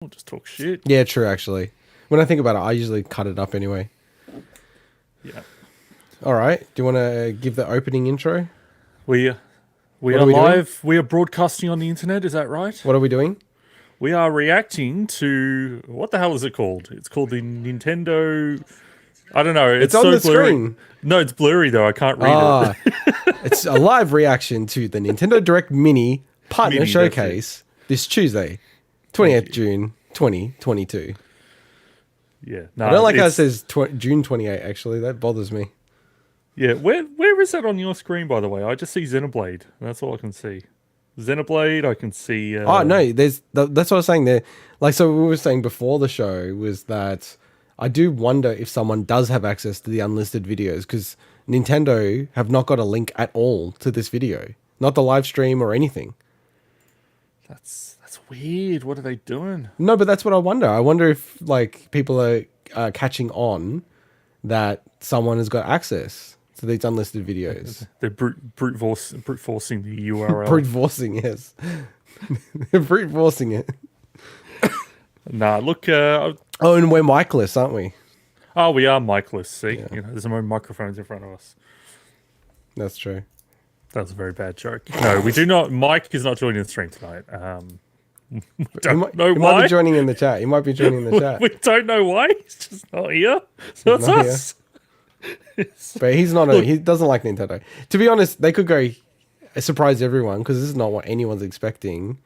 We'll just talk shit. Yeah, true, actually. When I think about it, I usually cut it up anyway. Yeah. All right. Do you want to give the opening intro? We we What are are we doing? live. We are broadcasting on the internet. Is that right? What are we doing? We are reacting to what the hell is it called? It's called the Nintendo. I don't know. It's It's on so the blurry. screen. No, it's blurry though. I can't read it. Ah, it's a live reaction to the Nintendo Direct Mini Partner Mini. That's it. Showcase this Tuesday, Thank 20th you. June 2022. Yeah. I don't No. like how it It's says June 28, actually. That bothers me. yeah. Where is that on your screen? By the way, I just see Xenoblade. That's all I can see. Xenoblade. I can see. Oh, no, that's what I was saying there. Like, so we were saying before the show was that I do wonder if someone does have access to the unlisted videos because Nintendo have not got a link at all to this video, not the live stream or anything. That's weird. What are they doing? No, but that's what I wonder. I wonder if like people are catching on that someone has got access to these unlisted videos. They're brute forcing the URL. Brute forcing, yes. Brute forcing it. Nah, look. Oh, and we're micless, aren't we? Oh, we are micless. See, Yeah, there's no microphones in front of us. that's true. That was a very bad joke. No, we do not. Mike is not joining the stream tonight. We He don't might, know he might be why. joining in the chat. He might be joining in the chat. We don't know why. He's just not here. So it's not here. us. But he's not. Look. He doesn't like Nintendo. To be honest, they could go surprise everyone because this is not what anyone's expecting.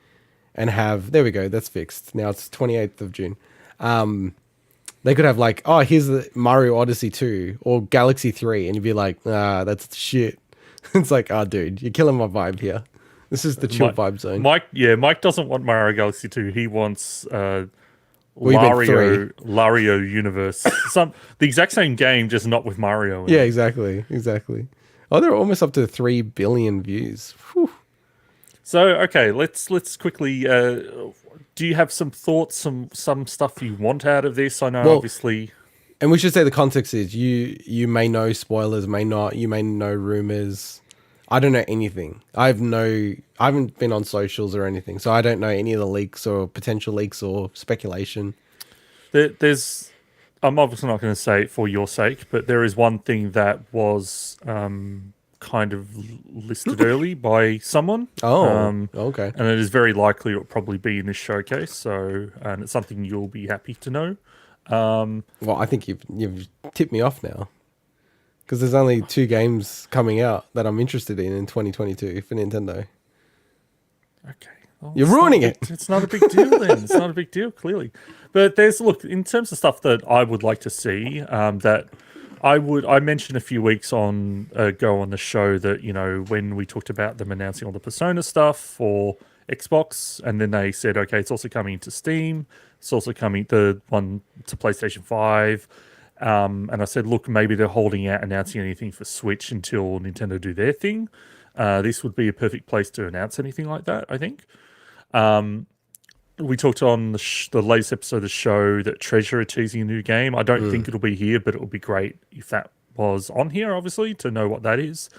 And have there we go. That's fixed. Now it's 28th of June. They could have like, oh, here's the Mario Odyssey 2 or Galaxy 3, and you'd be like, ah, that's shit. It's like, oh, dude, you're killing my vibe here. This is the chill vibe zone. Mike doesn't want Mario Galaxy 2. He wants Well, you meant Lario Universe. The exact same game, just not with Mario in Yeah, it. exactly. Oh, they're almost up to 3 billion views. Whew. So okay, let's quickly. Do you have some thoughts, some stuff you want out of this? I know, Well, obviously. and we should say the context is you may know spoilers, may not. You may know rumors. I don't know anything. I haven't been on socials or anything, so I don't know any of the leaks or potential leaks or speculation. There's. I'm obviously not going to say it for your sake, but there is one thing that was kind of listed early by someone. Oh, okay. And it is very likely it will probably be in this showcase. So, and it's something you'll be happy to know. Well, I think you've tipped me off now because there's only 2 games coming out that I'm interested in 2022 for Nintendo. Okay. Well, You're ruining it. It's not a big deal then. It's not a big deal, clearly. But look, in terms of stuff that I would like to see, that I mentioned a few weeks ago on the show that, when we talked about them announcing all the Persona stuff for Xbox, and then they said, okay, it's also coming to Steam. It's also coming, the one to PlayStation 5. And I said, look, maybe they're holding out announcing anything for Switch until Nintendo do their thing. This would be a perfect place to announce anything like that, I think. We talked on the latest episode of the show that Treasure are teasing a new game. I don't think it'll be here, but it would be great if that was on here, obviously, to know what that is.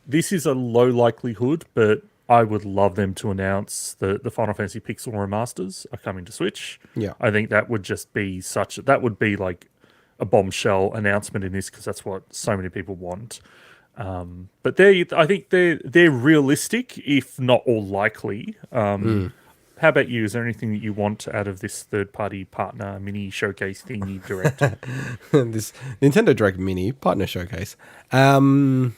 This is a low likelihood, but I would love them to announce the Final Fantasy Pixel remasters are coming to Switch. Yeah. I think that would just be that would be like a bombshell announcement in this because that's what so many people want. But I think they're realistic, if not all likely. How about you? Is there anything that you want out of this third-party partner mini showcase thingy direct? This Nintendo Direct Mini Partner Showcase. I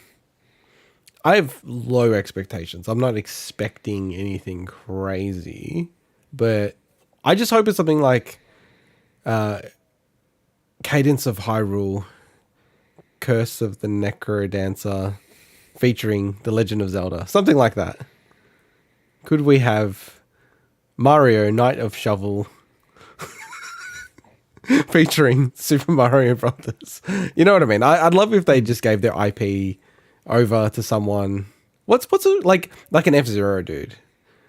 have low expectations. I'm not expecting anything crazy, but I just hope it's something like Cadence of Hyrule, Curse of the Necrodancer, featuring The Legend of Zelda. Something like that. Could we have Mario Knight of Shovel featuring Super Mario Brothers? You know what I mean? I'd love if they just gave their IP over to someone. What's it like an F-Zero, dude?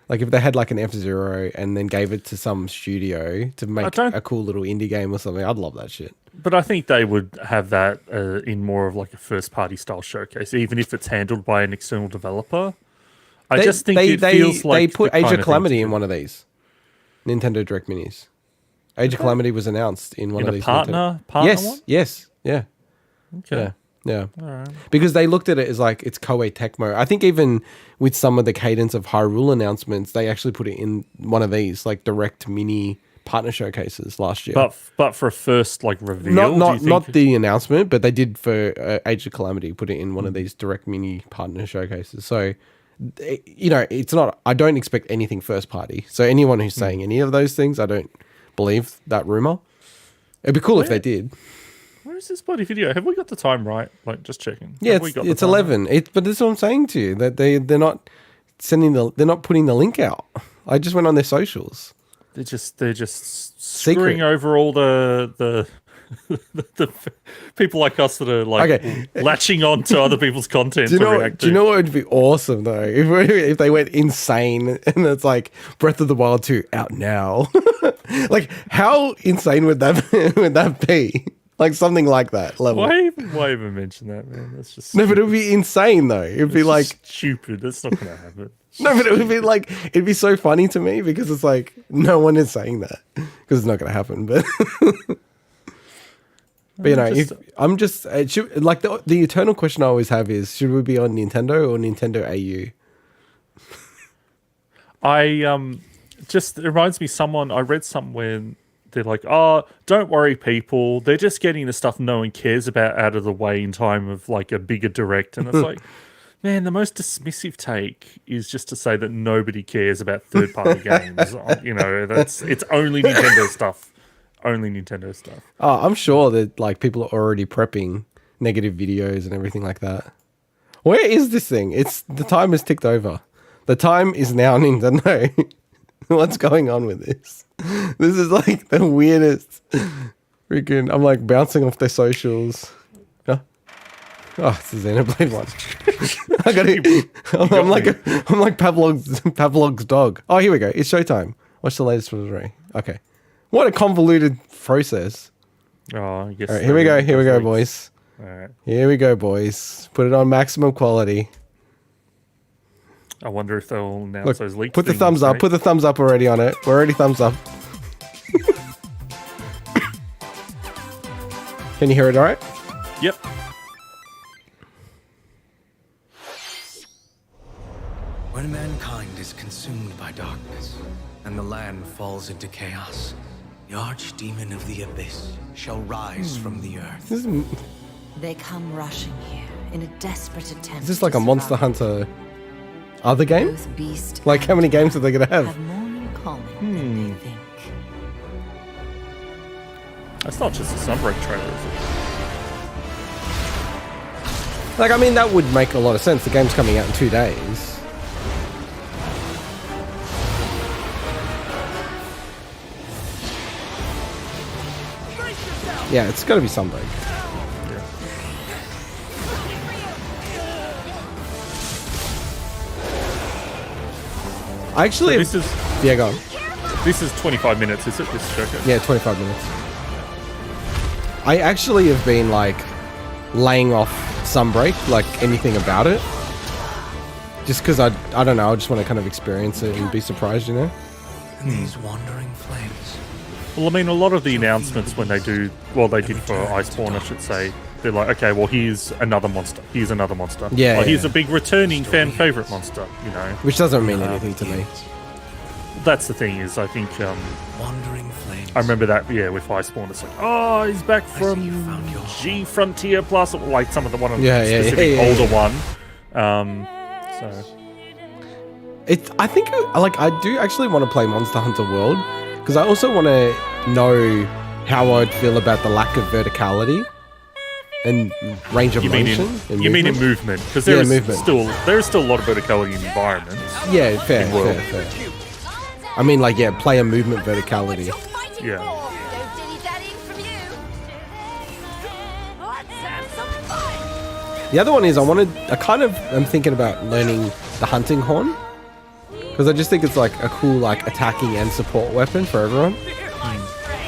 Like if they had like an F-Zero and then gave it to some studio to make a cool little indie game or something, I'd love that shit. But I think they would have that in more of like a first-party style showcase, even if it's handled by an external developer. I just think it feels like they put the Age kind of of thing Calamity to in do. one of these. Nintendo Direct Minis. Age of Calamity was announced in one In of a these. partner Yes, one? yes, yeah, Okay. yeah. All right. Because they looked at it as like it's Koei Tecmo. I think even with some of the Cadence of Hyrule announcements, they actually put it in one of these like direct mini partner showcases last year. But for a first like reveal, Not the announcement, but they did for Age of Calamity put it in one of these direct mini partner showcases. So, it's not. I don't expect anything first party. So anyone who's saying any of those things, I don't believe that rumor. It'd be cool if they did. Where is this bloody video? Have we got the time right? Like, just checking. Yeah, Have we got the it's time 11. But that's what I'm saying to you. That they're not they're not putting the link out. I just went on their socials. They're just Secret. screwing over all the people like us that are like latching on to other people's content to react to. Do you know what would be awesome though? If they went insane and it's like Breath of the Wild 2 out now. Like how insane would that be? Like something like that level. Why even mention that, man? That's just No, but it would be insane though. It'd be like stupid. That's not going to happen. No, but it would be like it'd be so funny to me because it's like no one is saying that because it's not going to happen. But I'm just like the eternal question I always have is should we be on Nintendo or Nintendo AU? It reminds me I read somewhere they're like, oh, don't worry, people. They're just getting the stuff no one cares about out of the way in time of like a bigger direct. And it's like, man, the most dismissive take is just to say that nobody cares about third-party games. It's only Nintendo stuff. Only Nintendo stuff. Oh, I'm sure that like people are already prepping negative videos and everything like that. Where is this thing? The time has ticked over. The time is now Nintendo. What's going on with this? This is like the weirdest. Freaking, I'm like bouncing off their socials. Oh, it's a Xenoblade one. I got it. I'm like Pavlov's dog. Oh, here we go. It's showtime. What's the latest from Ray? Okay. What a convoluted process. Oh, yes. All right, here we go. Here we go, boys. All right. Here we go, boys. Put it on maximum quality. I wonder if they'll announce those leaks. Put the thumbs up. Put the thumbs up already on it. We're already thumbs up. Can you hear it all right? Yep. When mankind is consumed by darkness and the land falls into chaos, the archdemon of the abyss shall rise from the earth. They come rushing here in a desperate attempt. Is this like a Monster Hunter other game? Both beast Like how many games are they going to have? have more in common than they think. That's not just a Sunbreak trailer, is it? Like, I mean, that would make a lot of sense. The game's coming out in 2 days. Yeah, it's got to be Sunbreak. I actually... So this is Yeah, go on. This is 25 minutes, is it? This showcase? Yeah, 25 minutes. I actually have been like laying off Sunbreak, like anything about it. Just because I don't know, I just want to kind of experience it and be surprised, you know? And these wandering flames. Well, I mean, a lot of the announcements when they do, well, they did for Iceborne, I should say, they're like, okay, well, here's another monster. Here's another monster. Yeah, Like, here's yeah. a big returning fan favorite monster, you know? Which doesn't mean anything to me. That's the thing is, I think, Wandering flames. I remember that, yeah, with Iceborne, it's like, oh, he's back see you from found your G Frontier Plus, or like some of the one on Yeah, the yeah, specific yeah, yeah, older yeah. one. So, I think I do actually want to play Monster Hunter World because I also want to know how I'd feel about the lack of verticality and range of motion. you mean in movement? Because there is still a lot of verticality in environments. Yeah, fair, in World. fair. I mean, like, yeah, player movement verticality. Yeah. The other one is I'm thinking about learning the hunting horn because I just think it's like a cool like attacking and support weapon for everyone.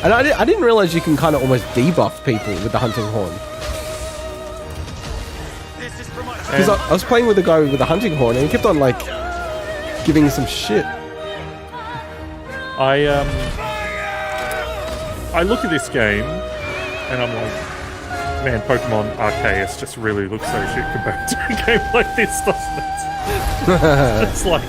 And I didn't realize you can kind of almost debuff people with the hunting horn. Because I was playing with a guy with a hunting horn and he kept on like giving some shit. I look at this game and I'm like, man, Pokemon Arceus just really looks so shit compared to a game like this, doesn't it? It's like,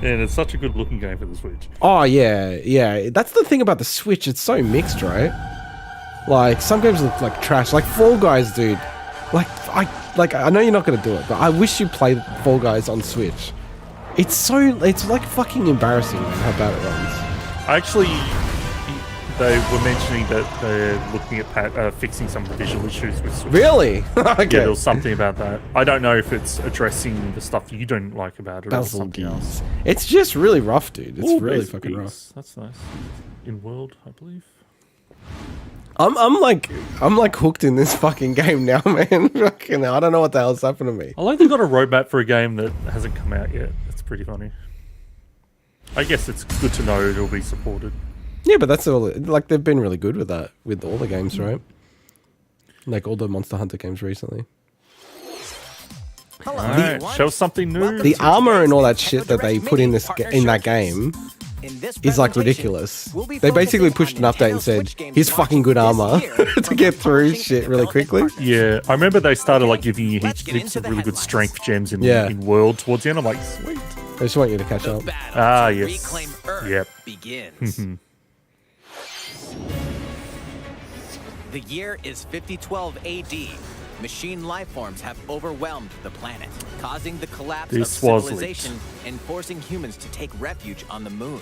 and it's such a good looking game for the Switch. Oh yeah. That's the thing about the Switch. It's so mixed, right? Like some games look like trash. Like Fall Guys, dude. I know you're not gonna do it, but I wish you played Fall Guys on Switch. It's like fucking embarrassing, man, how bad it runs. Actually, they were mentioning that they're looking at fixing some of the visual issues with Switch. Really? Okay. Yeah, there was something about that. I don't know if it's addressing the stuff you don't like about it or Puzzle something else. games. It's just really rough, dude. It's Ooh, really there's fucking bees. rough. That's nice. In World, I believe. I'm like hooked in this fucking game now, man. Fucking, I don't know what the hell's happened to me. I like they got a roadmap for a game that hasn't come out yet. That's pretty funny. I guess it's good to know it'll be supported. Yeah, but that's all. Like they've been really good with that with all the games, right? Like all the Monster Hunter games recently. Hello, Alright, everyone. show something new. Welcome The to armor and all that today's shit that they put in this in that game In this is like presentation, ridiculous. we'll be They basically focusing pushed on an update and Nintendo said, Switch games "Here's fucking good launched armor this year to from get the through publishing shit really development quickly." partners. Yeah, I remember they started like giving you Let's heaps, get heaps into of the really good headlines. strength gems in, Yeah. in World towards the end. I'm like, sweet. I just want you to catch The up. battle Ah, to yes. reclaim Earth Yep. begins. The year is 5012 AD. Machine lifeforms have overwhelmed the planet, causing the collapse This of was civilization and forcing humans to take refuge on the moon.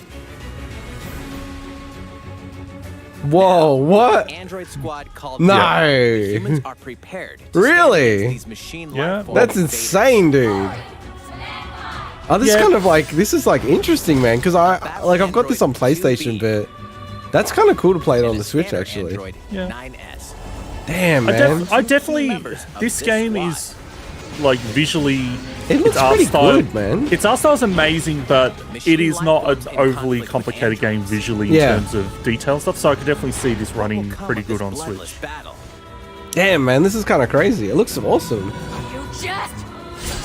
Whoa, what? Android squad called No. The humans are prepared to stand Really? against these machine Yeah, lifeform That's invaders. insane, dude. Oh, this is Yeah. kind of like this is like interesting, man. Because I've got this on PlayStation, but that's kind of cool to play it on And the a Switch, standard actually. Android Yeah. 9S. Damn, I, man. I definitely. members of This this game squad. is like visually. It looks its art pretty style, good, man. Its art style is amazing, but Machine it is not an lifeforms in overly conflict with complicated game androids. visually Yeah. in terms of detail and stuff. So I could definitely see this What will running come pretty of this good on bloodless Switch. battle? Damn, man. This is kind of crazy. It looks awesome. You just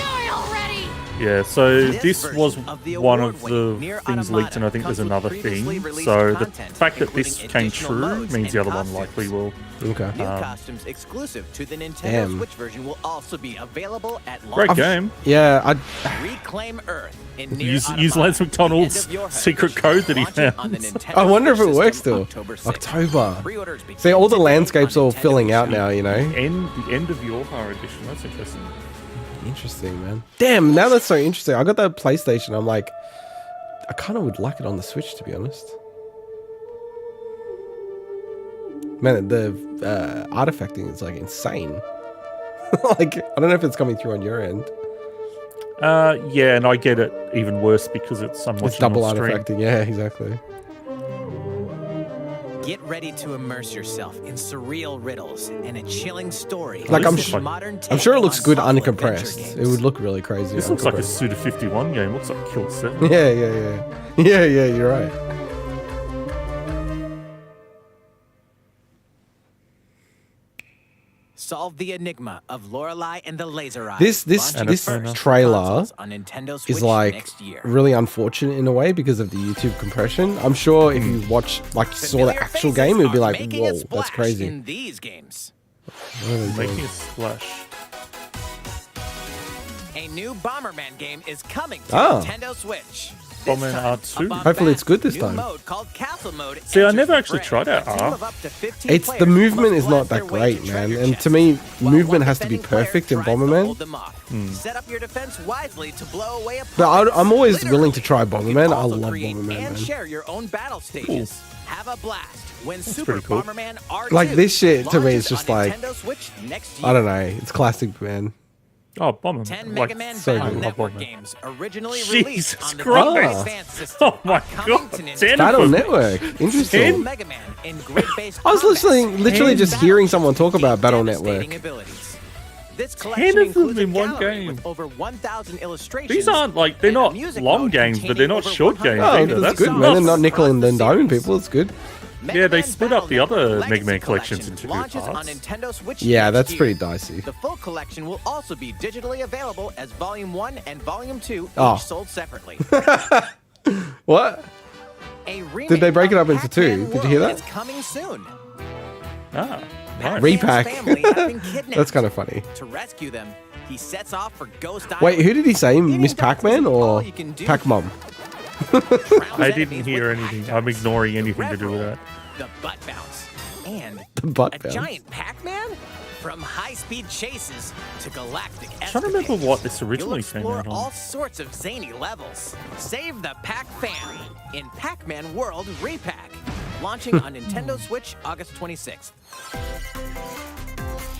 die already! Yeah, so This this was version of the one of the award-winning Nier things leaked, and I think Automata there's another comes with thing. previously So released the content, fact that this including came additional true modes means and the other one costumes. likely will. Okay. New costumes exclusive to the Nintendo Damn. Switch version will also be available at Great launch. game. Yeah, Reclaim Earth in Nier Use Automata, Lance the McDonald's end of your secret heritage. code that he Launching found. on the Nintendo I wonder if Switch it works system still. October 6th. October. Pre-orders begin See, all the today landscapes on all Nintendo filling out Switch. now, you know? The end of your Horror edition. That's interesting. Interesting, man. Damn, now that's so interesting. I got that PlayStation. I'm like, I kind of would like it on the Switch, to be honest. Man, the artifacting is like insane. Like, I don't know if it's coming through on your end. Yeah, and I get it even worse because I'm watching It's double on stream. artifacting. Yeah, exactly. Get ready to immerse yourself in surreal riddles and a chilling story. Like, I'm This sure- modern I'm take sure it looks on good thoughtful adventure uncompressed. It games. would look really crazy. This looks like a uncompressed. Suda 51 game. Looks like Kill 7. Yeah, you're right. Solve the enigma of Lorelei and the Laser Eye. This Launching this first trailer consoles on Nintendo Switch Is like next year. really unfortunate in a way because of the YouTube compression. I'm sure if you watch, like, saw the Familiar actual faces game, it would be are like, making a whoa, that's splash crazy. In these games, What are they doing? Making a splash. a new Bomberman game is coming to Oh. Nintendo Switch. Bomberman This time, R2? a Hopefully it's good this new time. Mode called Castle Mode See, I enters never the actually fray. tried out A team R. of up to 15 It's the players movement must is not blast that their way great, to man. treasure And chests, to me, while movement one has to be defending player perfect in tries to Bomberman. hold them off. Set up your defense wisely to blow away But I'm always opponents. willing to try Literally. You Bomberman. can I also love create Bomberman, and man. share your own battle stages. Have a blast when Super pretty cool. Bomberman R2 Like, this shit to me is launches just on like- Nintendo Switch next year. I don't know. It's classic, man. Oh, Bomberman. 10 Like, Mega Man so Battle good. Network Bomberman. games originally Jesus released on the Christ. Game Boy Ah. Advance system Oh my are coming God, to Nintendo 10 Battle of them. Network. Interesting. Ten? Mega Man in grid-based I was combat. literally just Battle hearing someone talk deep, about Battle devastating Network. abilities. This 10 collection of them includes a in one gallery game. with over 1,000 illustrations. These aren't like they're and a not music long mode games, but they're not containing short over games 100 Oh, either. that's That's good, man. They're not nuts. nickel and then diming people. It's good. Mega Yeah, they Man split Battle up the other Network Mega Man Legacy collections Collection into two launches on parts. Nintendo Switch Yeah, next that's year. pretty dicey. The full collection will also be digitally available as Volume 1 and Volume 2, Oh. each sold separately. What? A remake Did they break it of up into two? Pac-Man Did you hear World that? is coming soon. Ah, nice. Pac-Man's Repack. family have been kidnapped. That's kind of funny. To rescue them, he sets off for Ghost Wait, Island. who did he say? Beating Miss dogs Pac-Man isn't or all you can do. Pac-Mom? Rouse I didn't enemies hear with anything. hack I'm jumps, ignoring the anything to do with rev that. roll, The butt bounce. And The butt a bounce. giant Pac-Man? From high-speed chases to galactic I'm trying to remember escapades, what this you'll originally came explore out on. all sorts of zany levels. Save the Pac-Fan in Pac-Man World Repack. Launching on Nintendo Switch August 26th.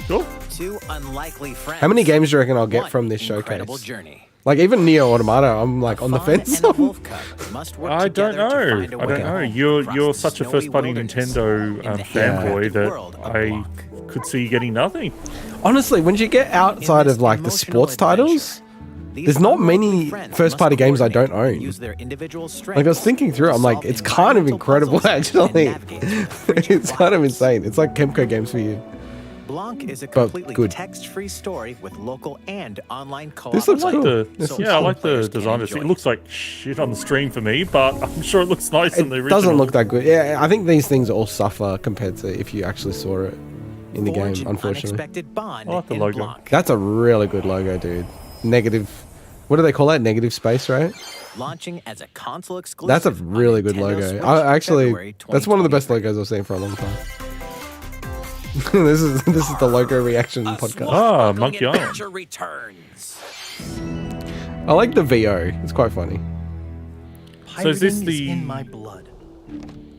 Cool. Two unlikely friends. How many games do you reckon I'll get One from this incredible showcase? journey. Like even Nier Automata, I'm like on the Fawn fence. and a wolf cub must work I don't together to know. find a I don't way know. home You're across the such a snowy first-party wilderness Nintendo in the fanboy handcrafted that world of I Blanc. could see you getting nothing. Honestly, when you get outside In of this like the emotional sports titles, adventure, these there's not unlikely many friends first-party must games I don't coordinate, own. use their individual like I was thinking through it, I'm like, it's kind of incredible actually. It's kind of insane. It's like Kemco games for you. Blanc is a But completely good. text-free story with local and online co-op. This looks I like cool. the This looks I cool. like the Players can design. Of it. enjoy It looks like shit on the stream for me, but I'm sure it looks nice in the It original. doesn't look that good. Yeah, I think these things all suffer compared to if you actually saw it in the Forge game, an unfortunately. unexpected bond I like the in logo. Blanc. That's a really good logo, dude. Negative, what do they call that? Negative space, right? Launching as a console exclusive. That's a on really good Nintendo logo. Switch I actually, February that's one of the best 2023. logos I've seen for a long time. this is the logo reaction A podcast. Ah, swashbuckling Monkey Island. adventure returns. I like the VO. It's quite funny. So is this Pirating the- in my blood,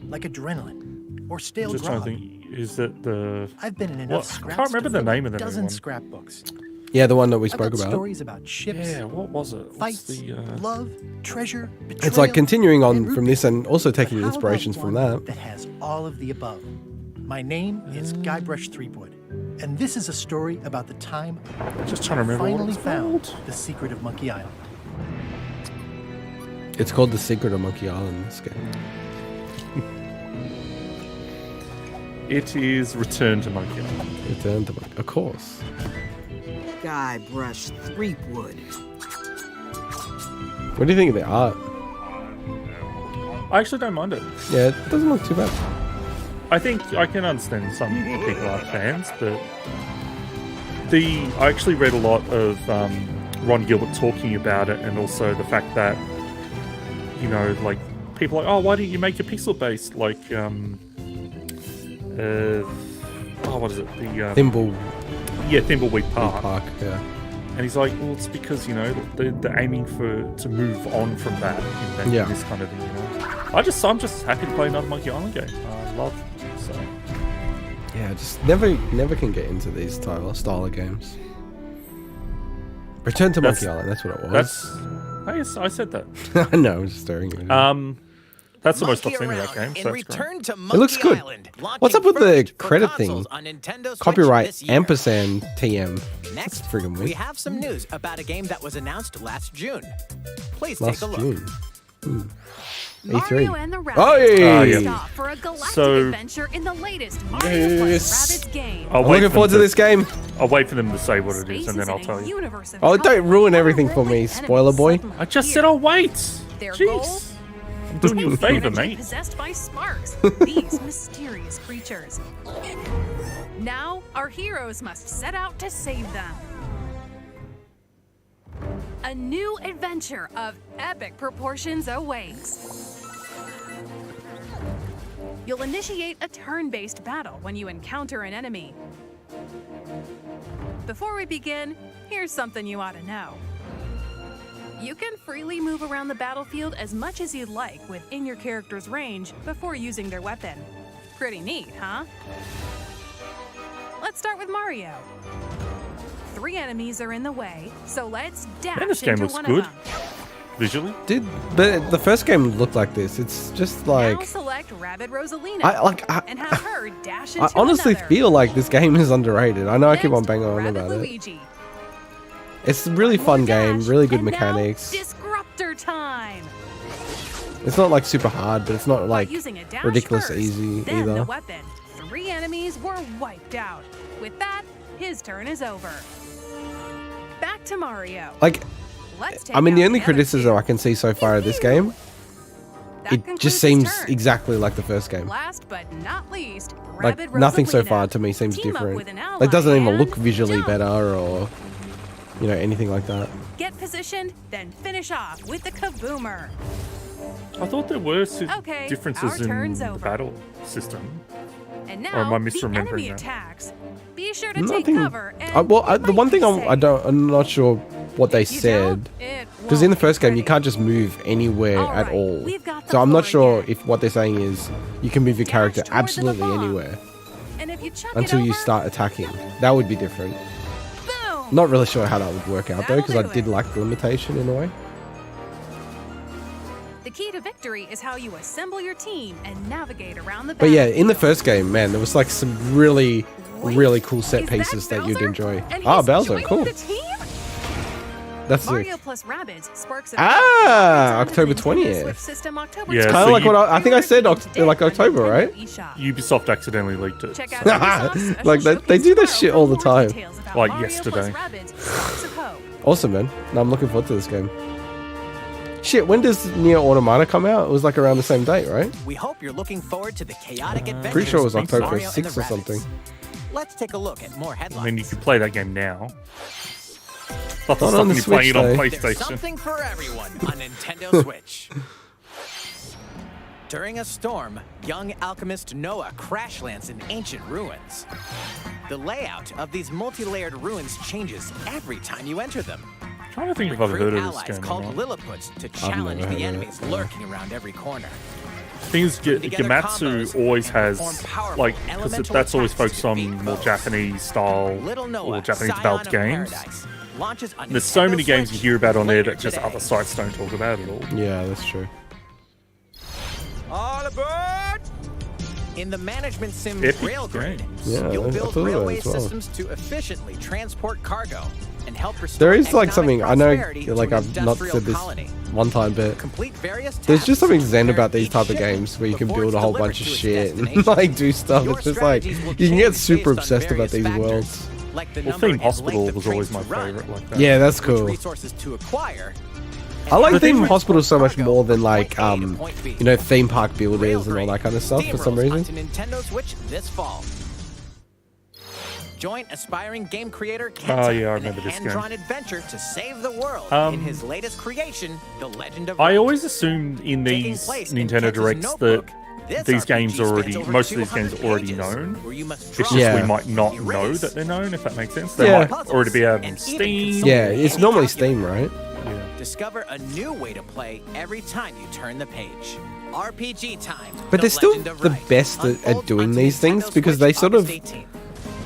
like adrenaline or stale Just trying grog. to think. Is it the? I've been in What? enough I scraps can't remember to the fill name a of the new dozen one. scrapbooks. Yeah, the one that we I've spoke got about. stories about ships, Yeah, what was it? What's fights, the? love, treasure, betrayal. It's like continuing and on from this and also But taking how about inspirations from one that. has all of the above. My name is Guybrush Threepwood, and this is a story about the time Just trying to remember what finally it's found called. the secret of Monkey Island. It's called The Secret of Monkey Island, this game. It is Return to Monkey Island. Return to Monkey, of course. Guybrush Threepwood. What do you think of the art? I actually don't mind it. Yeah, it doesn't look too bad. I think I can understand some people aren't fans, but I actually read a lot of Ron Gilbert talking about it, and also the fact that like people are like, oh, why didn't you make a pixel based like what is it? The Thimble Thimbleweed Park. Park, yeah. And he's like, well, it's because they're aiming to move on from that in Yeah. this kind of thing. I'm just happy to play another Monkey Island game. I love so. Yeah, just never can get into these style of games. Return to Monkey Island, that's what it was. I said that. I know, I'm just staring at it. That's the most I've Monkey seen of that around game. and So that's great. return to Monkey looks good. Island, What's up with the launching first for credit consoles thing? on Nintendo Switch Copyright this year. ampersand TM. Next, That's friggin' we weird. have some news about a game that was announced last June. Please Last take a look. June. Mario E3. and the Rabbids Oh, yeah. yeah. stop for a galactic So- adventure in the latest Mario plus Yes. Rabbids game. I'll I'm wait looking for forward them to this game. I'll wait for them to say what it Space is, and then is I'll in a tell you. universe of Oh, don't colorful, ruin everything for me, enemies spoiler boy. suddenly I just appear. said I'll wait. Their goal? Jeez. I'm doing you a Space favor, energy mate. Possessed by sparks, these mysterious creatures. Now, our heroes must set out to save them. A new adventure of epic proportions awaits. You'll initiate a turn-based battle when you encounter an enemy. Before we begin, here's something you ought to know. You can freely move around the battlefield as much as you'd like within your character's range before using their weapon. Pretty neat, huh? Let's start with Mario. 3 enemies are in the way, so let's dash Man, this game into looks one good. of them. Visually. Dude, but the first game looked like this. It's just Now like select Rabbid Rosalina I and have her dash into I honestly another. feel like this game is underrated. I know I keep on Next, banging on Rabbid about it. Luigi. It's a really One fun more game, dash, really good and now, mechanics. Disruptor time. It's not like super hard, but it's not By like using a dash ridiculous first, easy then either. the weapon. 3 enemies were wiped out. With that, his turn is over. Back to Mario. Like Let's take I mean, the out only other criticism two. I can see so far of this game That it concludes just his seems turn. exactly like the first game. Last but not least, Like Rabid nothing so Rosalina. far to me seems Team up different. with an ally Like doesn't even look and visually jump. better or anything like that. Get positioned, then finish off with the kaboomer. I thought there were Okay, differences our in turn's the over. battle system. And Or am now I the misremembering enemy that? attacks. Be sure to Nothing. take cover. And The one thing I'm not sure what they If you don't, said. it Because in the won't first be game, you pretty. can't just move anywhere All at right, all. we've got the So I'm not floor sure again. if what they're saying is you can move your Dash character toward the absolutely bomb. anywhere And if you chuck until it you over, start attacking. That would be different. boom. Not really sure how that would work out though, That'll because I do did it. like the limitation in a way. The key to victory is how you assemble your team and navigate around the But yeah, in the battlefield. first game, man, there was like some really cool set Is pieces that you'd Bowser? enjoy. And Ah, he's Bowser, joining cool. the team? That's Mario sick. plus Rabbids sparks a Ah, Return to the October Nintendo 20th. Switch system October Yeah, Kind so of like you- what I think I said, today like on October, Nintendo right? eShop. Ubisoft accidentally leaked it. Check out Ubisoft's special Like, they showcase do that tomorrow shit for all the more time. details about Like Mario plus yesterday. Rabbids Sparks of Hope. Awesome, man. No, I'm looking forward to this game. Shit, when does Nier Automata come out? It was like around the same date, right? We hope you're looking forward to the chaotic adventures Pretty sure it was of October Mario and the 6th or something. Rabbids. Let's take a look at more I headlines. mean, you could play that game now. Not Not on the you playing it on Switch, There's PlayStation. something for everyone on Nintendo Switch. During a storm, young alchemist Noah crash lands in ancient ruins. The layout of these multi-layered ruins changes every time you enter them. I'm trying to think if I've Recruit heard of this allies game or called not. Lilliputs to never challenge heard of the it, enemies no. lurking around every corner. Thing is, Together Gamatsu combos always and has, perform powerful like, because elemental that's always attacks focused to on defeat more foes. Japanese style Little Noah, or Japanese Scion developed of games. Paradise, launches on There's so Nintendo many games you Switch hear about on there later that just today. other sites don't talk about at all. Yeah, that's true. All aboard! In the management sim Epic Railgrid, games. Yeah, you'll I build thought of that railway as well. systems to efficiently transport cargo and help restore There is like economic something, I know, prosperity to like an I've not industrial said this colony. one time, but Complete various there's just tasks something to zen prepare about these each type of shipment games where you can before build it's a whole delivered bunch of to its shit and destination. like do stuff. Your It's just like, strategies will you can get change super based on obsessed about various these factors, worlds. like the Well, number Theme and Hospital length of was always trains my to run, favorite like that. Yeah, that's which cool. resources to acquire. I like The Theme thing- Hospital so much Cargo more than from like, point A to point B. theme park builders and all that kind of stuff for some Steamrolls reason. onto Nintendo Switch this fall. Join aspiring game creator Kenta Oh, yeah, I in a remember this game. hand-drawn adventure to save the world in his latest creation, The Legend of I Zelda. always assumed in Taking these place in Nintendo Kenta's Directs notebook, that this these RPG games spans already, over most of these 200 games already pages, known. where you must It's draw, just Yeah. we might not know erase, that they're known, if that makes sense. They Yeah. might already be out on And even Steam. consult Yeah, it's any normally calculator. Steam, right? Yeah. Discover a new way to play every time you turn the page. RPG time. But The they're still Legend of the Right best at unfolds doing onto these things Nintendo because Switch they sort of August 18th.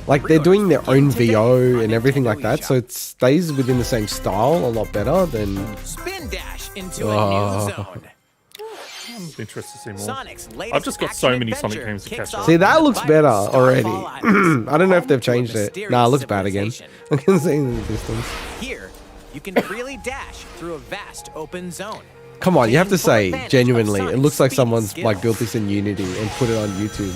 like they're doing their own Today VO on and everything like Nintendo that, so eShop. it stays within the same style a lot better than. Spin dash into Oh. a new zone. I'm interested to see more. Sonic's latest I've just got so action many Sonic adventure games to kicks catch up. off See, that with looks the better vibrant already. Starfall Islands, I don't know if home they've to a changed it. mysterious Nah, it looks bad again. civilization. I can see it in the distance. Here, you can freely dash through a vast open zone. Come on, you have to Taking full say, advantage of genuinely, it Sonic's looks like speed someone's and like skill. built this in Unity and put it on YouTube.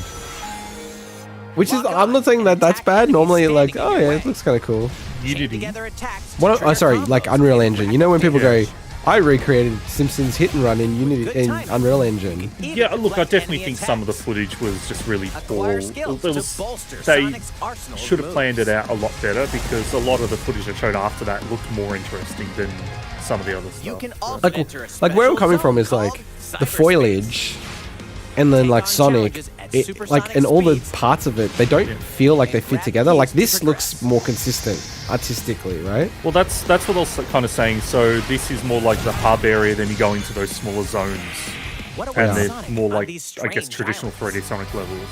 Which is, Lock I'm on not saying and that that's attack bad. enemies Normally, like, standing in oh your yeah, way. it looks kind of cool. Chain Unity. together attacks to What? Oh, trigger sorry, like combos Unreal and Engine. You know when people Yeah. go, I recreated Simpsons Hit and Run in Unity Good in timing. Unreal Engine. Even Yeah, look, I deflect definitely enemy think some of the attacks. footage was just really poor. Acquire skills There to was- bolster they Sonic's arsenal of should have planned it moves. out a lot better because a lot of the footage they showed after that looked more interesting than some of the other stuff. You can So- also Like, enter a like where I'm special coming from zone is like called the cyberspace. foliage, and then Take like on Sonic, challenges at like supersonic and all the speeds. parts of it, they don't feel like they And fit grab together. Like keys to this looks progress. more consistent artistically, right? Well, that's what I was kind of saying. So this is more like the hub area, then you go into those smaller zones, What and awaits they're Sonic more on like, these I guess, strange traditional islands? 3D Sonic levels.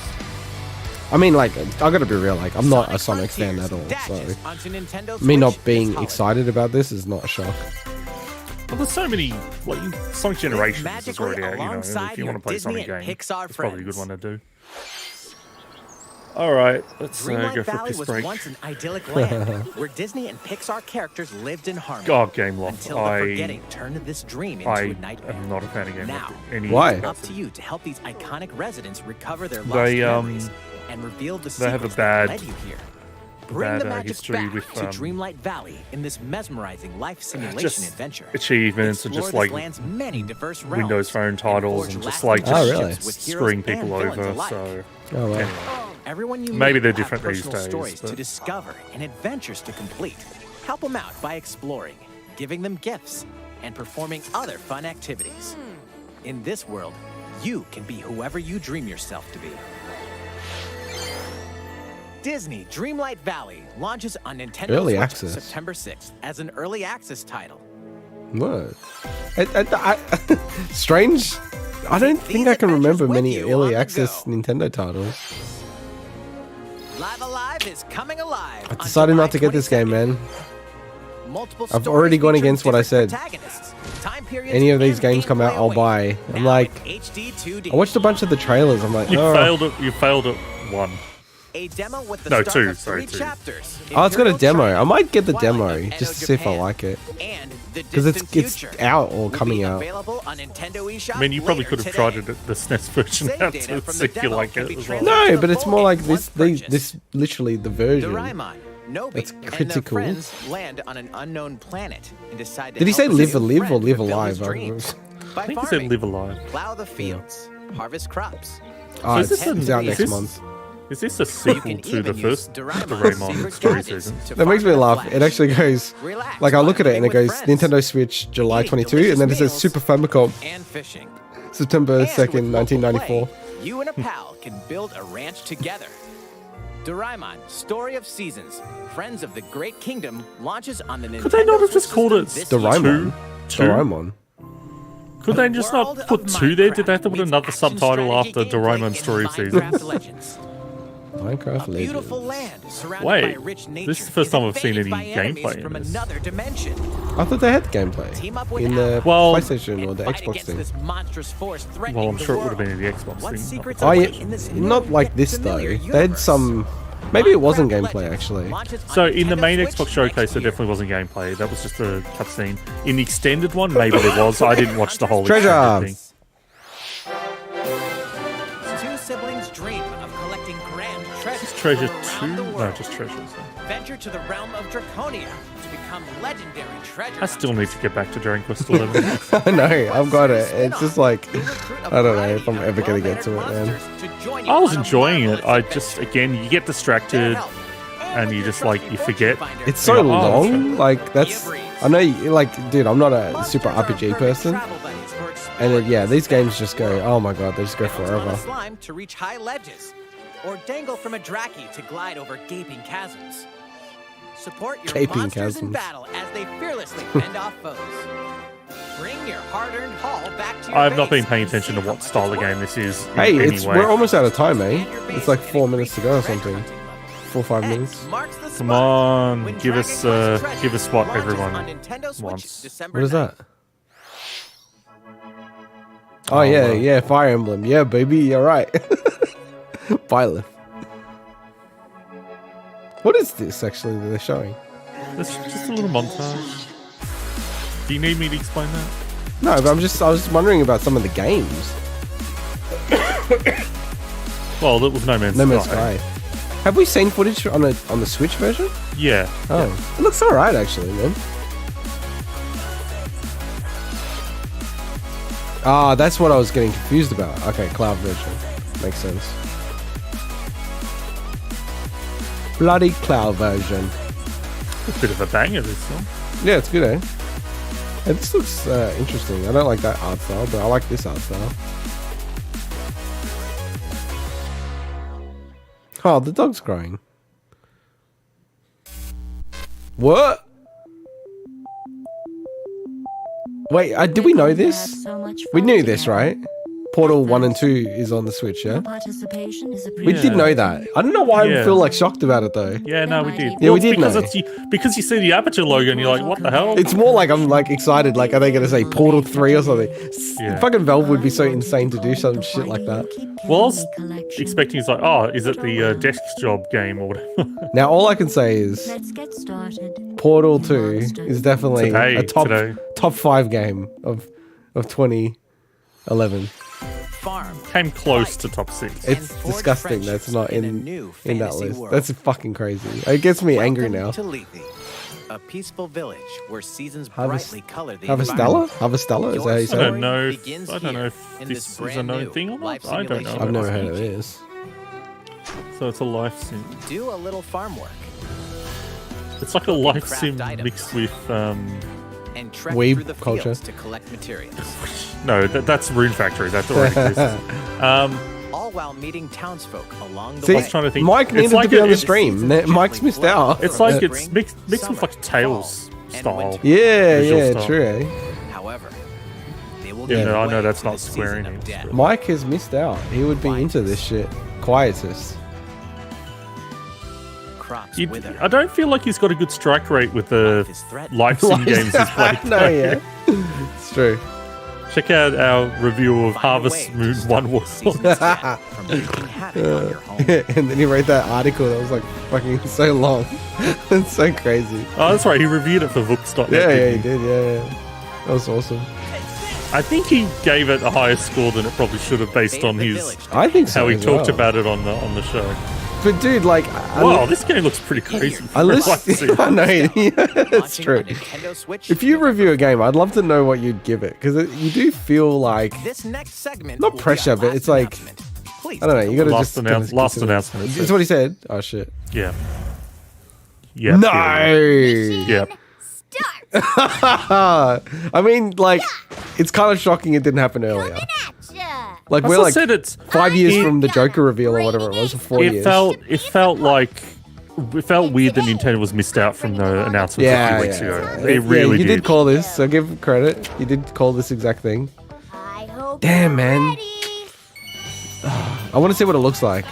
I mean, like I gotta be real, like I'm not a Sonic Frontiers fan at all, dashes so onto Nintendo me not Switch being this holiday. excited about this is not a shock. Well, there's so many, like, Sonic Generations is magically already out, you know, alongside if you your want to play Disney Sonic and game, Pixar it's probably a good friends. one to do. Alright, let's Dreamlight go for a Valley piss was break. once an idyllic land where Disney and Pixar characters lived in harmony. God, Game Loft. Until the forgetting turned this dream into I a nightmare. am not a fan of Game Now, Loft. Any Why? Up to you to help these iconic residents recover their lost They, memories and reveal the they have a secrets that bad- led you here. Bring bad the magic history back with to Dreamlight Valley in this mesmerizing life simulation just adventure. achievements and Explore just this like land's many diverse Windows realms Phone titles forge and just lasting like Oh, really? friendships with heroes screwing and people villains over. alike. So Oh, wow. anyway. Everyone you Maybe meet they're will have different these personal days, stories but- to discover and adventures to complete. Help them out by exploring, giving them gifts, and performing other fun activities. In this world, you can be whoever you dream yourself to be. Disney Dreamlight Valley launches on Nintendo Early Switch access. September 6th as an early access title. What? Strange. I don't think I can remember many early access Nintendo titles. Live Alive is coming alive. I decided not to get this game, man. I've already gone against what I said. Any of these games come out, I'll buy. I'm like, I watched a bunch of the trailers. I'm like, You oh. failed at one. A demo with the No, start two, of sorry, 3 two. chapters. Oh, it's got a Imperial demo. China, I might get the Twilight demo of just to Edo see if I Japan, like it. and the Because Distant it's Future out or will coming be out. available on Nintendo eShop I mean, you probably later could have today. tried it at the SNES version Save out data to from see the if you demo like can it be as well. transferred No, to but the it's more full like game this. once purchased. This literally the version. Doraemon, Nobi, That's and their critical. friends land on an unknown planet and decide to Did he say help a live new alive or friend live fulfill his alive? dreams. By I think he farming, said live alive. plow the fields, harvest crops. Oh, is it's, this it's out is next this- month. Is this a You sequel can to the even first use Doraemon's Doraemon secret story gadgets season? to That makes me farm laugh. the It actually goes Relax like I look at it while and it playing goes with friends. Nintendo Switch July Eating 22, and then it says delicious Super Famicom and fishing. September And 2nd, with local 1994. play, you and a pal can build a ranch together. Doraemon, Story of Seasons, Friends of the Great Kingdom launches on the Nintendo Could they not have Switch just called it system this Doraemon? year. Two? Doraemon. Could they just World not of put two there? Did they have to Minecraft put meets another action subtitle strategy after gameplay Doraemon in story Minecraft season? Legends. Minecraft A beautiful Legends. land surrounded Wait, by rich nature. this is the first time I've seen invaded any by enemies gameplay in from this. another dimension. I thought they had gameplay Team up with in the allies Well- PlayStation or and the fight Xbox against thing. this monstrous force threatening Well, I'm the sure it would have world. been in the Xbox What thing. secrets Oh yeah, await in this new, not like yet this though. familiar They had universe? some. Maybe it wasn't Minecraft gameplay Legends actually. launches on So in the Nintendo main Switch Xbox showcase, next there year. definitely wasn't gameplay. That was just a cutscene. In the extended one, maybe there was. I didn't watch the whole Treasure! extended thing. Two siblings dream of collecting grand treasures Treasure from 2? around the No, world. just treasures. Venture to the realm of Draconia to become legendary treasure I still hunters. need to get back to Dragon Quest 11. I know, I've got it. It's just like They recruit a I don't know variety if I'm of ever gonna get to it, well-mannered man. monsters to join you I was on a enjoying it. marvelous I adventure. just, again, you get Their distracted. help, and with you your just, like, trusty you fortune forget. finder, It's so Oh, long. Like that's. I know. Like, dude, I'm not a super monsters are RPG perfect person, travel buddies for and exploring yeah, these new games just go. Oh my god, they just go Dance on a forever. slime to reach high ledges, or dangle from a draki to glide over gaping chasms. Support your Gaping monsters in chasms. battle as they fearlessly fend off foes. Bring your hard-earned haul back to your I have not base been paying and see attention to how what much style of it's game worth. this is. Hey, in it's any way. we're almost out of time, eh? And your base It's like can 4 minutes to go or increase something. treasure hunting level. 4 or 5 X minutes. marks the Come spot on, when give Dragon us, Quest Treasure give us what launches everyone on Nintendo Switch wants. December What is 9th. that? Oh yeah, yeah, Fire Emblem. Yeah, baby, you're right. Byleth. What is this actually that they're showing? It's just a little montage. Do you need me to explain that? No, but I was just wondering about some of the games. Well, that was No Man's No Man's Sky. Sky. Have we seen footage on the Switch version? Yeah. Oh, it looks alright actually, man. Ah, that's what I was getting confused about. Okay, cloud version. Makes sense. Bloody cloud version. It's a bit of a banger, this song. Yeah, it's good, eh? Hey, this looks interesting. I don't like that art style, but I like this art style. Oh, the dog's crying. What? Wait, did we know this? We knew this, right? Portal 1 and 2 is on the Switch, yeah? Participation is We did know that. I don't know why I Yeah. feel like shocked about it though. Yeah, no, we did. Yeah, we it's did because know. because you see the Aperture logo and you're like, what the hell? It's more like I'm like excited. Like, are they gonna say Portal 3 or something? Yeah. Fucking Valve would be so insane to do some shit like that. Well, I was expecting it's like, oh, is it the desk job game or whatever? Now, all I can say is Let's get started. Portal 2 is definitely Today, a top today. top 5 game of 2011. farm. Came close to top 6. It's forge disgusting. That's friendships not in a in new that fantasy list. world. That's fucking crazy. It gets me angry now. Welcome to Lethe, a peaceful village where seasons Harvest- brightly color the Harvestella? Harvestella? Is that how you Your say I it? don't know. begins I don't know here if in this is a brand known new thing or not. life I don't know. simulation. I've never heard of this. So it's a life sim. Do a little farm work It's like a life Craft sim items. mixed with and trek Weeb through the culture. fields to collect materials, no, that's Rune Factory. That's already exists. all while meeting townsfolk along the See, way. was trying to think. Mike It's needed like to be on the it's- stream. Mike's missed out. It's like it's mixed with like Tales style. Yeah, visual yeah, style. true. Eh? However, they will Yeah, give no, I know way that's to not the Square season of Enix, death. but- Mike has missed out. He would be into this shit. Quietus. Crops You- wither. I don't feel like he's got a good strike rate with the Life is threatened. life sim games he's played. No, yeah. It's true. Check out our review of Find a Harvest way to Moon stop One the World. season's death from wreaking havoc on your home. And then he wrote that article that was like fucking so long. It's so crazy. Oh, that's right. He reviewed it for Books.net. Yeah, yeah, didn't he did. Yeah, yeah. That was awesome. I think he gave it a higher score than it probably should have, based Fate on of the his village I think so. how he as talked well. about it on the show. But dude, like, Wow, this game looks pretty crazy. I listen. I know. Yeah, it's launching true. on Nintendo Switch If you November review a game, I'd love to know what you'd give it because you do feel like This next segment Not will be pressure, our but last it's like- announcement. Please I don't know. You gotta Last just announce- kinda last consider- announcement, it Is said. what he said? Oh shit! Yeah. Yeah. No. Yeah. I mean, like, it's kind of shocking it didn't happen earlier. Like As we're I like said, it's 5 years it- from the Joker reveal or whatever it was, or 4 It years. felt weird that Nintendo was missed out from the announcement a few weeks ago. It really you did. did call this, so give credit. You did call this exact thing. Damn, man. I want to see what it looks like.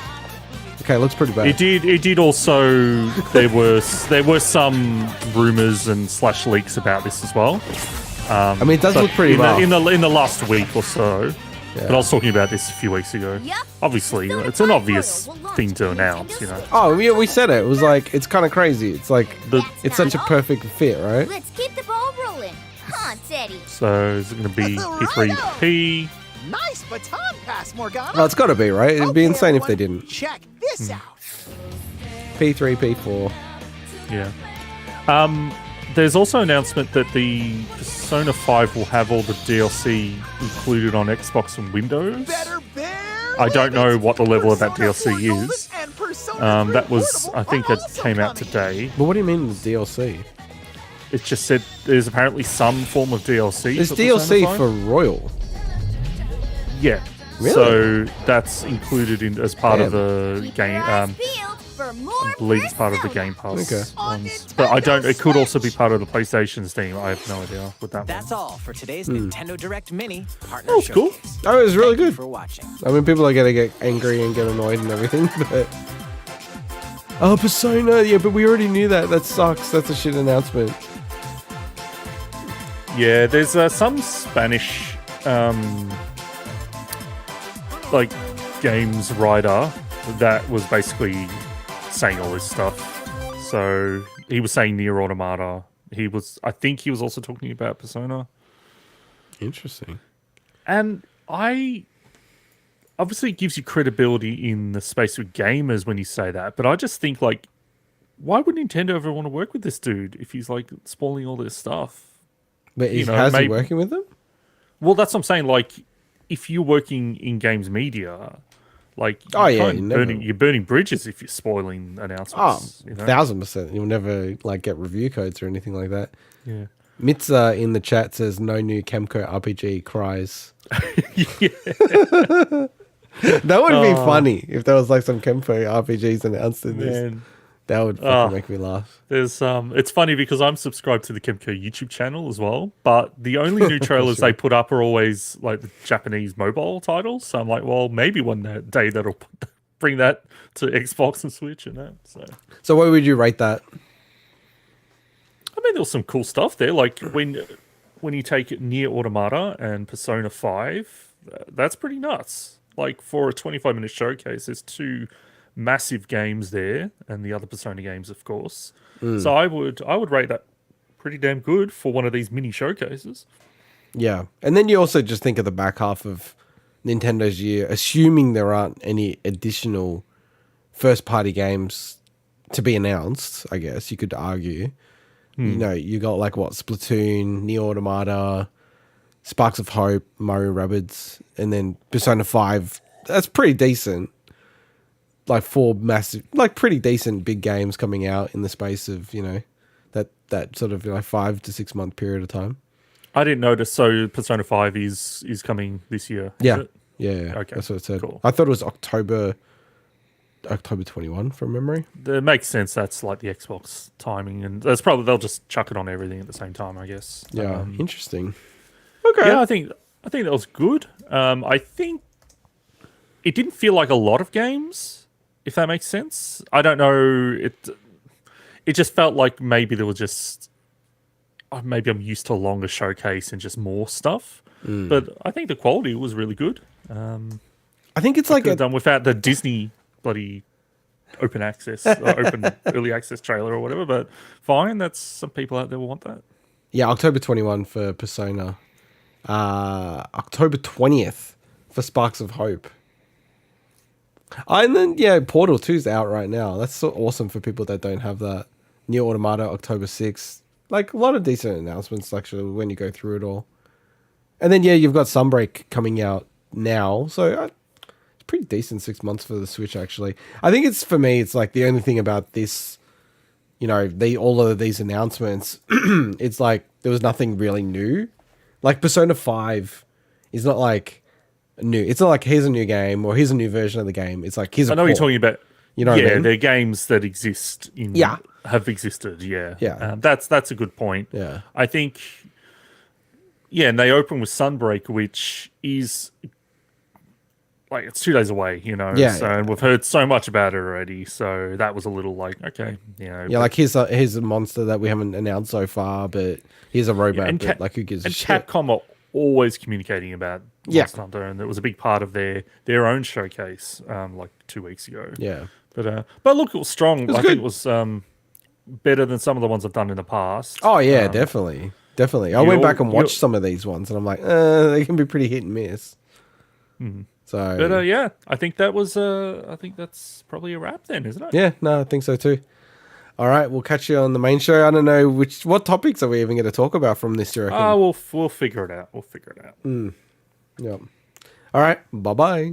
Okay, it looks pretty bad. It did. It did also. There were some rumors and / leaks about this as well. I mean, it does But look pretty rough. in the last week or so. Yeah. But I was talking about this a few weeks ago. Obviously, it's an obvious thing to announce, you know. Oh, yeah, we said it. It was like, it's kind of crazy. It's like, it's such a perfect fit, right? Let's keep the ball rolling. Come on, Teddy. So is it going to be P3P? Nice baton pass, Morgana. Oh, it's got to be, right? It'd be Okay, insane if they everyone, didn't. Check this out. P3, P4. Yeah. There's also an announcement that the Persona 5 will have all the DLC included on Xbox and Windows. Better bear I don't know limits. what the level of that Persona DLC 4 Golden is. and Persona 3 That was, Portable I think, are that also came out coming. today. But what do you mean the DLC? It just said there's apparently some form of DLC. There's for Persona DLC 5. for Royal. Yeah. Really? So that's included in as part of Damn. the Keep game. your eyes peeled for more I believe it's part of the Persona. Game Pass Okay. ones. But I don't. It could also be part of the PlayStation Steam. I have no idea what that That's one. all for today's Nintendo Direct Mini partner That was cool. showcase. Oh, it was really Thank you good. for watching. I mean, people are going to get angry and get annoyed and everything, but... Oh, Persona! Yeah, but we already knew that. That sucks. That's a shit announcement. Yeah, there's some Spanish like games writer that was basically saying all this stuff. So he was saying Nier Automata. I think he was also talking about Persona. Interesting. And obviously it gives you credibility in the space of gamers when you say that, but I just think, like, why would Nintendo ever want to work with this dude if he's like spoiling all this stuff? But You know, how's he maybe- working with them? Well, that's what I'm saying. Like, if you're working in games media, like, Oh, yeah, kind of you never- you're burning bridges if you're spoiling Oh, announcements. You know? 1000%. You'll never, like, get review codes or anything like that. Yeah. Mitza in the chat says, no new Kemco RPG cries. Yeah. That would be funny if there was, like, some Kemco RPGs announced in this. Man. That would fucking make me laugh. There's it's funny because I'm subscribed to the Kemco YouTube channel as well, but the only new trailers they put up are always like the Japanese mobile titles. So I'm like, well, maybe one day that'll bring that to Xbox and Switch and that. So what would you rate that? I mean, there was some cool stuff there. Like when you take Nier Automata and Persona 5, that's pretty nuts. Like for a 25-minute showcase, there's two massive games there, and the other Persona games, of course. So I would rate that pretty damn good for one of these mini showcases. Yeah. And then you also just think of the back half of Nintendo's year, assuming there aren't any additional first-party games to be announced, I guess you could argue. You know, you got like what, Splatoon, Nier Automata, Sparks of Hope, Mario Rabbids, and then Persona 5. That's pretty decent. Like 4 massive, like pretty decent big games coming out in the space of, you know, that sort of 5 to 6 month period of time. I didn't notice. So Persona 5 is coming this year. Yeah. Is it? Yeah. Okay, That's what it said. cool. I thought it was October 21 from memory. It makes sense. That's like the Xbox timing, and that's probably they'll just chuck it on everything at the same time, I guess. Yeah. Interesting. Okay. Yeah, I think that was good. I think it didn't feel like a lot of games, if that makes sense. I don't know. It just felt like maybe there was just maybe I'm used to a longer showcase and just more stuff. But I think the quality was really good. I think it's like Done without the Disney bloody open access, open early access trailer or whatever. But fine, that's some people out there will want that. yeah, October 21 for Persona. October 20th for Sparks of Hope. And then, yeah, Portal 2's out right now. That's so awesome for people that don't have that. Nier Automata, October 6th. Like, a lot of decent announcements, actually, when you go through it all. And then, yeah, you've got Sunbreak coming out now. So, it's pretty decent 6 months for the Switch, actually. I think it's, for me, it's like the only thing about this, you know, all of these announcements, it's like there was nothing really new. Like, Persona 5 is not like new. It's not like here's a new game or here's a new version of the game. It's like here's I know what you're talking about. You know what I mean? They're games that exist in have existed. Yeah, Yeah. That's a good point. Yeah. I think. Yeah, and they open with Sunbreak, which is like it's 2 days away. You know, Yeah, So and we've heard so much about it already. So that was a little like okay, you know. Yeah, like here's a monster that we haven't announced so far, but here's a roadmap. But like, who gives a and shit? Capcom are always communicating about Monster Hunter, and it was a big part of their own showcase like 2 weeks ago. Yeah. But look, it was strong. I good. think it was better than some of the ones I've done in the past. Oh yeah, definitely. I went back and watched some of these ones, and I'm like, they can be pretty hit and miss. So, But yeah, I think that was. I think that's probably a wrap then, isn't it? yeah, no, I think so too. All right, we'll catch you on the main show. I don't know what topics are we even going to talk about from this, do you reckon? We'll figure it out. We'll figure it out. Yep. All right, bye bye.